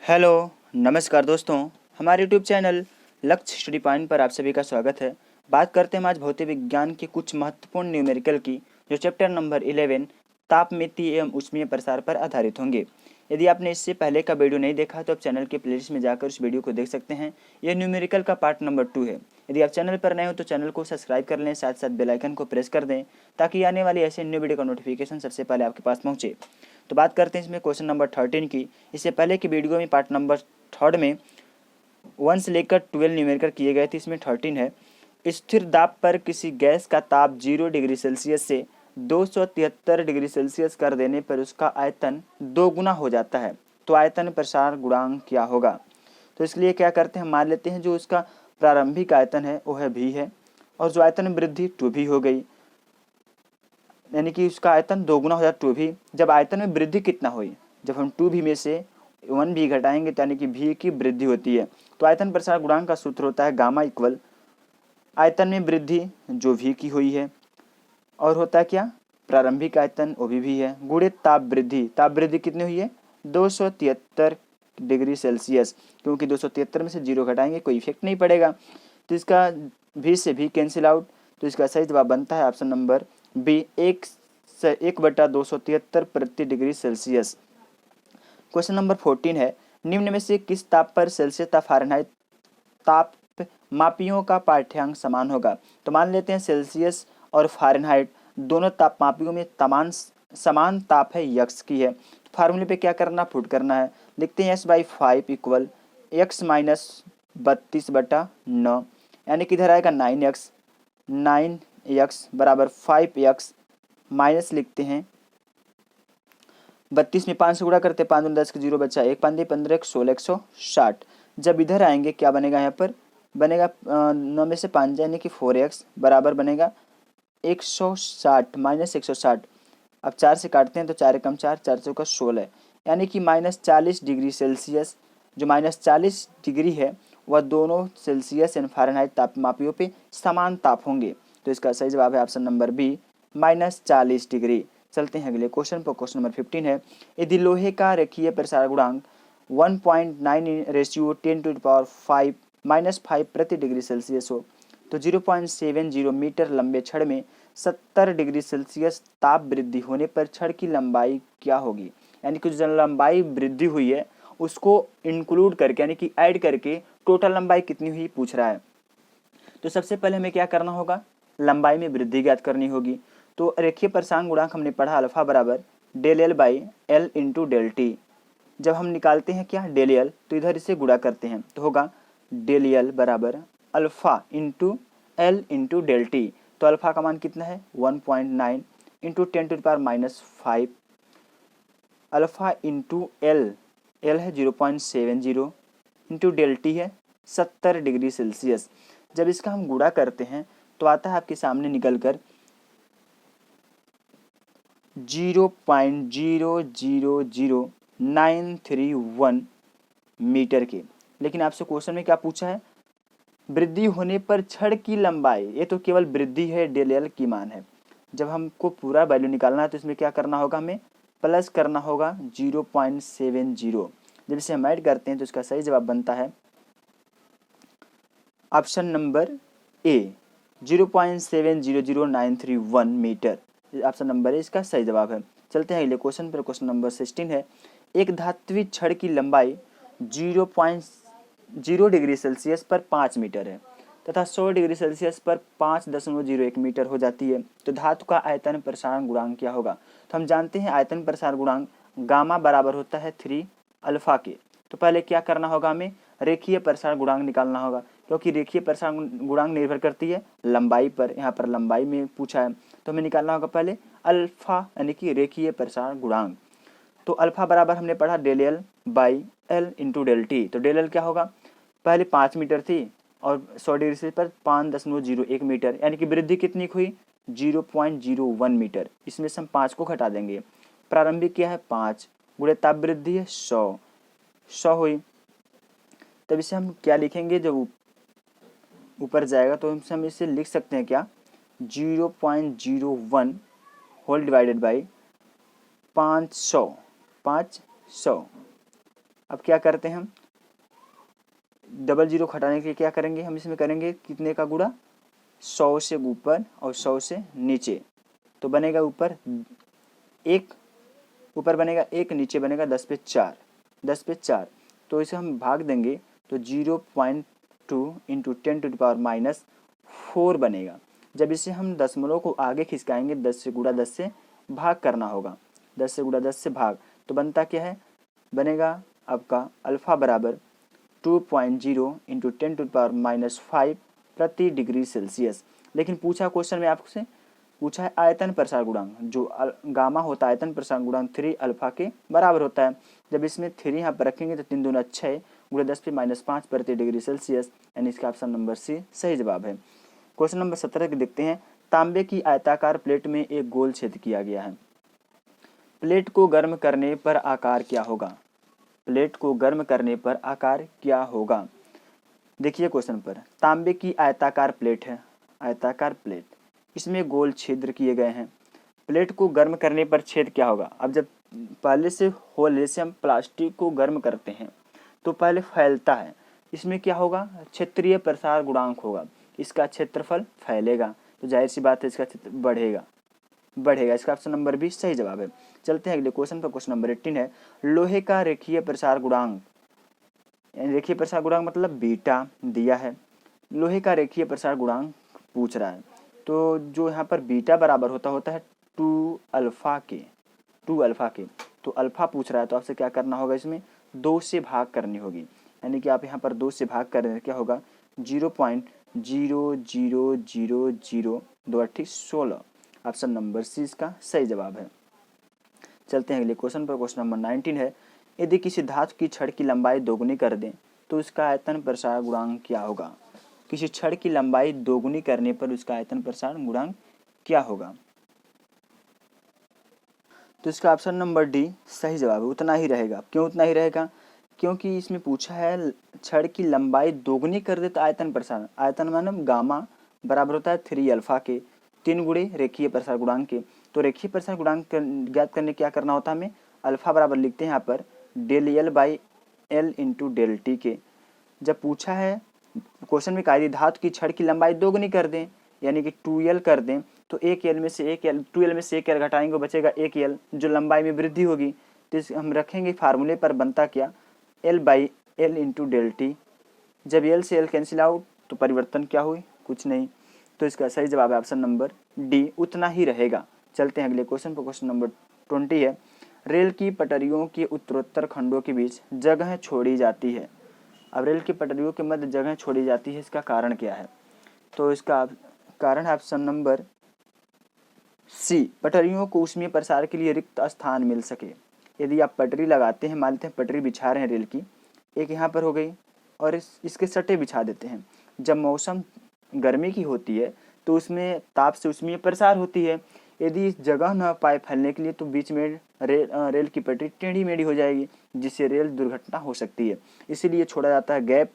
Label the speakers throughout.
Speaker 1: Hello, नमस्कार दोस्तों। हमारे यूट्यूब चैनल लक्ष्य स्टडी पॉइंट पर आप सभी का स्वागत है। बात करते हैं आज भौतिक विज्ञान के कुछ महत्वपूर्ण न्यूमेरिकल की, जो चैप्टर नंबर 11 तापमिति एवं ऊष्मीय प्रसार पर आधारित होंगे। यदि आपने इससे पहले का वीडियो नहीं देखा तो आप चैनल के प्लेलिस्ट में जाकर उस वीडियो को देख सकते हैं। यह न्यूमेरिकल का पार्ट नंबर 2 है। यदि आप चैनल पर नए हो तो चैनल को सब्सक्राइब कर लें, साथ साथ बेल आइकन को प्रेस कर दें ताकि आने वाली ऐसे न्यू वीडियो का नोटिफिकेशन सबसे पहले आपके पास पहुंचे। तो बात करते हैं इसमें क्वेश्चन नंबर 13 की। इससे पहले की वीडियो में पार्ट नंबर 3 में 1 से लेकर 12 न्यूमेरिकल किए गए थे, इसमें 13 है। स्थिर दाब पर किसी गैस का ताप 0 डिग्री सेल्सियस से 273 डिग्री सेल्सियस कर देने पर उसका आयतन 2 गुना हो जाता है, तो आयतन प्रसार गुणांक क्या होगा। तो इसलिए क्या करते हैं, मान लेते हैं जो उसका प्रारंभिक आयतन है वो है v है, और जो आयतन वृद्धि 2v हो गई, यानी कि उसका आयतन 2 गुना हो जाता 2v। जब आयतन में वृद्धि कितना हुई, जब हम 2v में से 1v घटाएंगे तो यानी कि v की वृद्धि होती है। तो आयतन प्रसार गुणांक का सूत्र होता है गामा इक्वल आयतन में वृद्धि जो v की हुई है, और होता है क्या, प्रारंभिक आयतन वो भी है, गुणित ताप वृद्धि। ताप वृद्धि कितनी हुई है, 273 डिग्री सेल्सियस, क्योंकि 273 में से 0 घटाएंगे कोई इफेक्ट नहीं पड़ेगा, तो इसका v से v कैंसिल आउट। तो इसका सही जवाब बनता है ऑप्शन नंबर बी, 1/273 प्रति डिग्री सेल्सियस। क्वेश्चन नंबर 14 है, निम्न में से किस ताप पर सेल्सियस तथा फ़ारेनहाइट ताप मापियों का पाठ्यांक समान होगा। तो मान लेते हैं सेल्सियस और फ़ारेनहाइट दोनों तापमापियों में समान ताप है, यक्स की है। तो फार्मूले पे क्या करना, पुट करना है। लिखते हैं s/5 इक्वल x माइनस 32/9, यानी कि इधर आएगा 9x बराबर 5x माइनस लिखते हैं 32 में 5 से गुणा करते 5 10 के 0 बचा 1 5 15 16 160। जब इधर आएंगे क्या बनेगा, यहाँ पर बनेगा 9 में से 5 यानी कि 4x बराबर बनेगा 160 माइनस 160। अब 4 से काटते हैं तो 4 कम 4 4 चौका 16, यानी कि -40 डिग्री सेल्सियस। जो -40 डिग्री है वह दोनों सेल्सियस एंड फ़ारेनहाइट तापमापियों पे समान ताप होंगे। तो इसका सही जवाब है ऑप्शन नंबर बी, -40 डिग्री। चलते हैं अगले क्वेश्चन पर। क्वेश्चन नंबर 15 है, यदि लोहे का रेखीय प्रसार गुणांक 1.9 10⁻⁵ प्रति डिग्री सेल्सियस हो तो 0.70 मीटर लंबे छड़ में 70 डिग्री सेल्सियस ताप वृद्धि होने पर छड़ की लंबाई क्या होगी। यानी कि जो लंबाई वृद्धि हुई है उसको इंक्लूड करके, यानी कि ऐड करके टोटल लंबाई कितनी हुई पूछ रहा है। तो सबसे पहले हमें क्या करना होगा, लंबाई में वृद्धि ज्ञात करनी होगी। तो रेखीय प्रसार गुणांक हमने पढ़ा अल्फा बराबर del L by L into del T. जब हम निकालते हैं क्या, डेल एल, तो इधर इसे गुणा करते हैं तो होगा डेल एल बराबर alpha into L into del T. तो अल्फा का मान कितना है 1.9 into 10⁻⁵, alpha into L, L है 0.70 इंटू डेल टी है 70 डिग्री सेल्सियस। जब इसका हम गुणा करते हैं तो आता है आपके सामने निकल कर 0.000931 मीटर के। लेकिन आपसे क्वेश्चन में क्या पूछा है, वृद्धि होने पर छड़ की लंबाई, ये तो केवल वृद्धि है, डेल एल की मान है। जब हमको पूरा वैल्यू निकालना है तो इसमें क्या करना होगा, हमें प्लस करना होगा 0.70। जब इसे हम ऐड करते हैं तो इसका सही जवाब बनता है option number A, 0.700931 metre. Option number A इसका सही जवाब है। चलते हैं अगले क्वेश्चन पर। क्वेश्चन नंबर 16 है, एक धात्विक छड़ की लंबाई 0.0 डिग्री सेल्सियस पर 5 मीटर है तथा 100 डिग्री सेल्सियस पर 5.01 मीटर हो जाती है, तो धातु का आयतन प्रसारण गुणांक क्या होगा। तो हम जानते हैं आयतन प्रसार गुणांक गामा बराबर होता है 3 अल्फा के। तो पहले क्या करना होगा, हमें रेखीय प्रसार गुणांक निकालना होगा, क्योंकि रेखीय प्रसार गुणांक निर्भर करती है लंबाई पर। यहाँ पर लंबाई में पूछा है तो हमें निकालना होगा पहले अल्फा, यानी कि रेखीय प्रसार गुणांक। तो अल्फा बराबर हमने पढ़ा del L by L into del T. तो डेल एल क्या होगा, पहले 5 मीटर थी और 100 डिग्री से पर 5.01 मीटर, यानी कि वृद्धि कितनी हुई 0.01 मीटर। इसमें से हम 5 को घटा देंगे। प्रारंभिक क्या है 5, गुणे ताप वृद्धि है 100 हुई। तब इसे हम क्या लिखेंगे, जब ऊपर जाएगा तो हम इसे लिख सकते हैं क्या, 0.01 होल डिवाइडेड बाई 500। अब क्या करते हैं हम, डबल जीरो घटाने के लिए क्या करेंगे, हम इसमें करेंगे कितने का गुणा, 100 से ऊपर और 100 से नीचे। तो बनेगा ऊपर एक, ऊपर बनेगा एक, नीचे बनेगा 10 पे 4, 10 पे 4। तो इसे हम भाग देंगे तो 0.2 इंटू 10⁻⁴ बनेगा। जब इसे हम दशमलव को आगे खिसकाएंगे 10 से गुणा 10 से भाग करना होगा, 10 से गुणा 10 से भाग, तो बनता क्या है, बनेगा आपका अल्फ़ा बराबर 2.0 इंटू 10⁻⁵ प्रति डिग्री सेल्सियस। लेकिन पूछा क्वेश्चन में आपसे पूछा है आयतन प्रसार गुणांक, जो गामा होता है आयतन प्रसार गुणांक 3 अल्फा के बराबर होता है। जब इसमें 3 यहाँ पर रखेंगे तो 3 दूना 6 गुणा 10⁻⁵ प्रति डिग्री सेल्सियस, यानी इसका ऑप्शन नंबर सी सही जवाब है। क्वेश्चन नंबर 17 के देखते हैं। तांबे की आयताकार प्लेट में एक गोल छेद किया गया है, प्लेट को गर्म करने पर आकार क्या होगा, प्लेट को गर्म करने पर आकार क्या होगा। देखिए क्वेश्चन पर, तांबे की आयताकार प्लेट है, आयताकार प्लेट, इसमें गोल छिद्र किए गए हैं, प्लेट को गर्म करने पर छेद क्या होगा। अब जब पहले से होल जैसे हम प्लास्टिक को गर्म करते हैं तो पहले फैलता है, इसमें क्या होगा, क्षेत्रीय प्रसार गुणांक होगा, इसका क्षेत्रफल फैलेगा तो जाहिर सी बात है इसका क्षेत्र बढ़ेगा, बढ़ेगा। इसका ऑप्शन नंबर बी सही जवाब है। चलते हैं अगले क्वेश्चन पर। क्वेश्चन नंबर 18 है, लोहे का रेखीय प्रसार गुणांक, रेखीय प्रसार गुणांक मतलब बीटा दिया है, लोहे का रेखीय प्रसार गुणांक पूछ रहा है। तो जो यहाँ पर बीटा बराबर होता है 2 अल्फा के, 2 अल्फा के, तो अल्फा पूछ रहा है तो आपसे क्या करना होगा, इसमें 2 से भाग करनी होगी, यानी कि आप यहाँ पर 2 से भाग करें क्या होगा, 0.00002 16। ऑप्शन नंबर सी इसका सही जवाब है। चलते हैं अगले क्वेश्चन पर। क्वेश्चन नंबर 19 है, यदि किसी धातु की छड़ की लंबाई दोगुनी कर दें तो उसका आयतन प्रसार गुणांक क्या होगा। किसी छड़ की लंबाई दोगुनी करने पर उसका आयतन प्रसार गुणांक क्या होगा। तो इसका ऑप्शन नंबर डी सही जवाब है, उतना ही रहेगा। क्यों उतना ही रहेगा, क्योंकि इसमें पूछा है छड़ की लंबाई दोगुनी कर दे तो आयतन प्रसार, आयतन मानव गामा बराबर होता है 3 अल्फा के 3 गुणे रेखीय प्रसार गुणांक के। तो रेखीय प्रसार गुणांक ज्ञात करने क्या करना होता है, हमें अल्फा बराबर लिखते हैं यहाँ पर del L by L into del T के। जब पूछा है क्वेश्चन में कहा धातु की छड़ की लंबाई दोगुनी कर दें, यानी कि 2l कर दें, तो 1l में से 1l 2l में से 1l घटाएंगे बचेगा 1l, जो लंबाई में वृद्धि होगी। तो इस हम रखेंगे फार्मूले पर, बनता क्या, l by L into del T. जब l से l कैंसिल आउट तो परिवर्तन क्या हुई, कुछ नहीं। तो इसका सही जवाब है ऑप्शन नंबर डी, उतना ही रहेगा। चलते हैं अगले क्वेश्चन पर। क्वेश्चन नंबर 20 है, रेल की पटरियों के उत्तरोत्तर खंडों के बीच जगह छोड़ी जाती है। अब रेल की पटरियों के मध्य जगह छोड़ी जाती है, इसका कारण क्या है। तो इसका कारण है ऑप्शन नंबर सी, पटरियों को ऊष्मीय प्रसार के लिए रिक्त स्थान मिल सके। यदि आप पटरी लगाते हैं, मान लेते हैं पटरी बिछा रहे हैं रेल की, एक यहाँ पर हो गई और इसके सटे बिछा देते हैं। जब मौसम गर्मी की होती है तो उसमें ताप से ऊष्मीय प्रसार होती है, यदि इस जगह न पाए फैलने के लिए तो बीच में रेल की पटरी टेढ़ी मेढ़ी हो जाएगी, जिससे रेल दुर्घटना हो सकती है। इसीलिए छोड़ा जाता है गैप,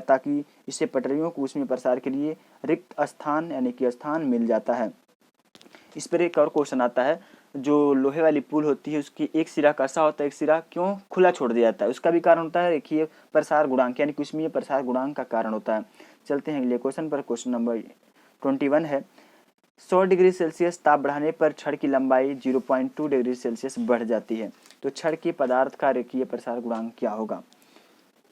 Speaker 1: ताकि इससे पटरियों को ऊष्मीय प्रसार के लिए रिक्त स्थान यानी कि स्थान मिल जाता है। इस पर एक और क्वेश्चन आता है, जो लोहे वाली पुल होती है उसकी एक सिरा कसा होता है, एक सिरा क्यों खुला छोड़ दिया जाता है, उसका भी कारण होता है रेखीय प्रसार गुणांक यानी कि ऊष्मीय प्रसार गुणांक का कारण होता है। चलते हैं अगले क्वेश्चन पर। क्वेश्चन नंबर 21 है, 100 डिग्री सेल्सियस ताप बढ़ाने पर छड़ की लंबाई 0.2 डिग्री सेल्सियस बढ़ जाती है, तो छड़ के पदार्थ का रेखीय प्रसार गुणांक क्या होगा।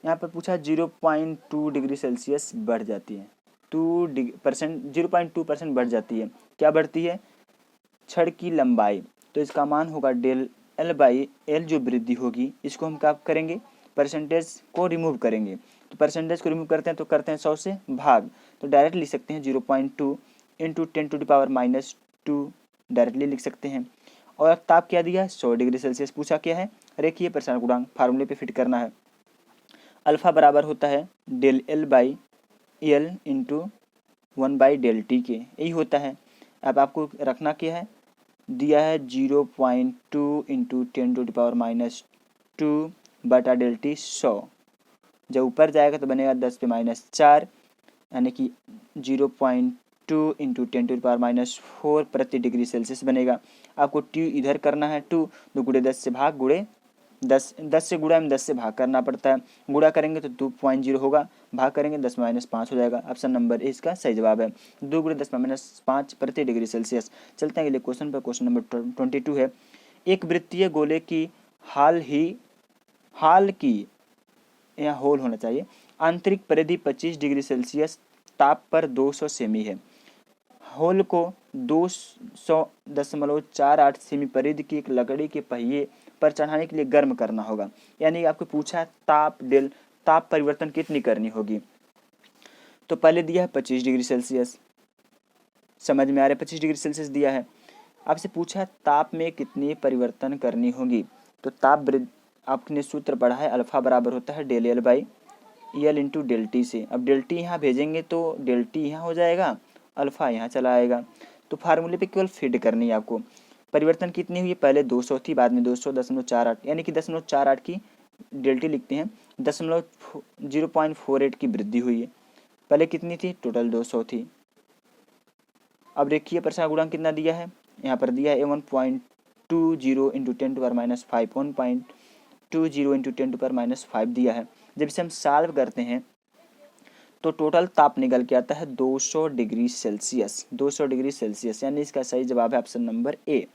Speaker 1: यहाँ पर पूछा 0.2 डिग्री सेल्सियस बढ़ जाती है, 0.2% बढ़ जाती है, क्या बढ़ती है, छड़ की लंबाई। तो इसका मान होगा डेल एल बाई एल, जो वृद्धि होगी इसको हम क्या करेंगे, परसेंटेज को रिमूव करेंगे। तो परसेंटेज को रिमूव करते हैं तो करते हैं 100 से भाग, तो डायरेक्ट लिख सकते हैं 0.2 इंटू 10⁻⁻2 डायरेक्टली लिख सकते हैं। और ताप क्या दिया है, 100 डिग्री सेल्सियस पूछा क्या है, रेखीय प्रसार गुणांक फार्मूले पे फिट करना है। अल्फा बराबर होता है del L by L into 1 by del T के, यही होता है। अब आपको रखना क्या है, दिया है 0.2 इंटू 10⁻⁻2 बटा डेल टी 100, जब ऊपर जाएगा तो बनेगा 10⁻⁴, यानी कि 0.2 इंटू 10⁻⁴ प्रति डिग्री सेल्सियस बनेगा। आपको टी इधर करना है 2, तो गुणे 10 से भाग गुणे 10 से गुणा में 10 से भाग करना पड़ता है। गुणा करेंगे तो 2.0 होगा, भाग करेंगे 10-5 हो जाएगा। ऑप्शन नंबर ए इसका सही जवाब है। 2 × 10-5 प्रति डिग्री सेल्सियस। चलते हैं अगले क्वेश्चन पर। क्वेश्चन नंबर 22 है, एक वृत्तीय गोले की हाल की यहाँ होल होना चाहिए, आंतरिक परिधि 25 डिग्री सेल्सियस ताप पर 200 सेमी है। होल को 200.48 सेमी परिधि की एक लकड़ी के पहिए पर चढ़ाने के लिए गर्म करना होगा। यानी आपको पूछा है ताप परिवर्तन कितनी करनी होगी। तो पहले दिया है 25 डिग्री सेल्सियस, समझ में आ रहा है, 25 डिग्री सेल्सियस दिया है। आपसे पूछा है ताप में कितनी परिवर्तन करनी होगी। तो ताप आपने सूत्र पढ़ा है, अल्फा बराबर होता है del L by L into del T से। अब डेल टी यहाँ भेजेंगे तो डेल टी यहाँ हो जाएगा, अल्फा यहाँ चला आएगा। तो फार्मूले पे केवल फिट करनी है आपको। परिवर्तन कितनी हुई, पहले 200 थी, बाद में 200.48, यानी कि 0.48 की डेल टी लिखते हैं, 0.48 की वृद्धि हुई है। पहले कितनी थी, टोटल 200 थी। अब रेखीय प्रसार गुणांक कितना दिया है, यहाँ पर दिया है 1.20 इंटू 10⁻⁵, 1.20 इंटू 10⁻⁵ दिया है। जब इसे हम सॉल्व करते हैं तो टोटल ताप निकल के आता है 200 डिग्री सेल्सियस, 200 डिग्री सेल्सियस, यानी इसका सही जवाब है ऑप्शन नंबर ए।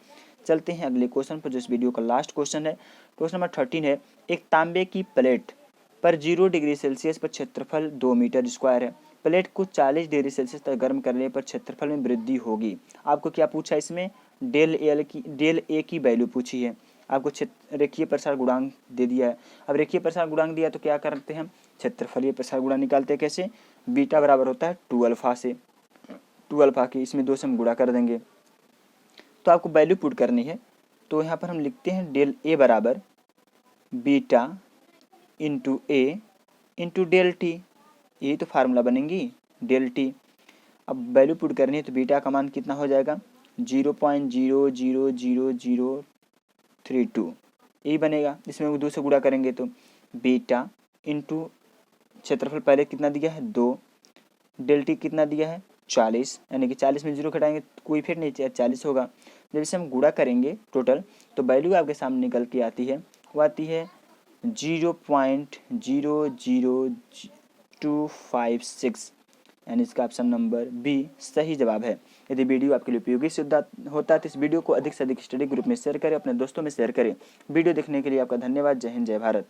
Speaker 1: चलते हैं अगले क्वेश्चन पर, जो इस वीडियो का लास्ट क्वेश्चन है। क्वेश्चन नंबर 13 है, एक तांबे की प्लेट पर 0 डिग्री सेल्सियस पर क्षेत्रफल 2 मीटर स्क्वायर है। प्लेट को 40 डिग्री सेल्सियस तक गर्म करने पर क्षेत्रफल में वृद्धि होगी। आपको क्या पूछा है इसमें, डेल ए की वैल्यू पूछी है। आपको रेखीय प्रसार गुणांक दे दिया है। अब रेखीय प्रसार गुणांक दिया तो क्या करते हैं, क्षेत्रफलीय प्रसार गुणांक निकालते हैं। कैसे, बीटा बराबर होता है 2 अल्फा से, 2 अल्फा की इसमें 2 से हम गुणा कर देंगे। तो आपको वैल्यू पुट करनी है। तो यहाँ पर हम लिखते हैं डेल ए बराबर बीटा इंटू ए इंटू डेल टी, यही तो फार्मूला बनेंगी डेल टी। अब वैल्यू पुट करनी है तो बीटा का मान कितना हो जाएगा, 0.00032, यही बनेगा। इसमें 2 से गुणा करेंगे तो बीटा इंटू क्षेत्रफल पहले कितना दिया है 2, डेल टी कितना दिया है 40, यानी कि 40 में 0 घटाएंगे तो कोई फिर नहीं, 40 होगा। जब इसे हम गुणा करेंगे टोटल तो वैल्यू आपके सामने निकल के आती है, वो आती है 0.00256, यानी इसका ऑप्शन नंबर बी सही जवाब है। यदि वीडियो आपके लिए उपयोगी सिद्ध होता है तो इस वीडियो को अधिक से अधिक स्टडी ग्रुप में शेयर करें, अपने दोस्तों में शेयर करें। वीडियो देखने के लिए आपका धन्यवाद। जय हिंद, जय भारत।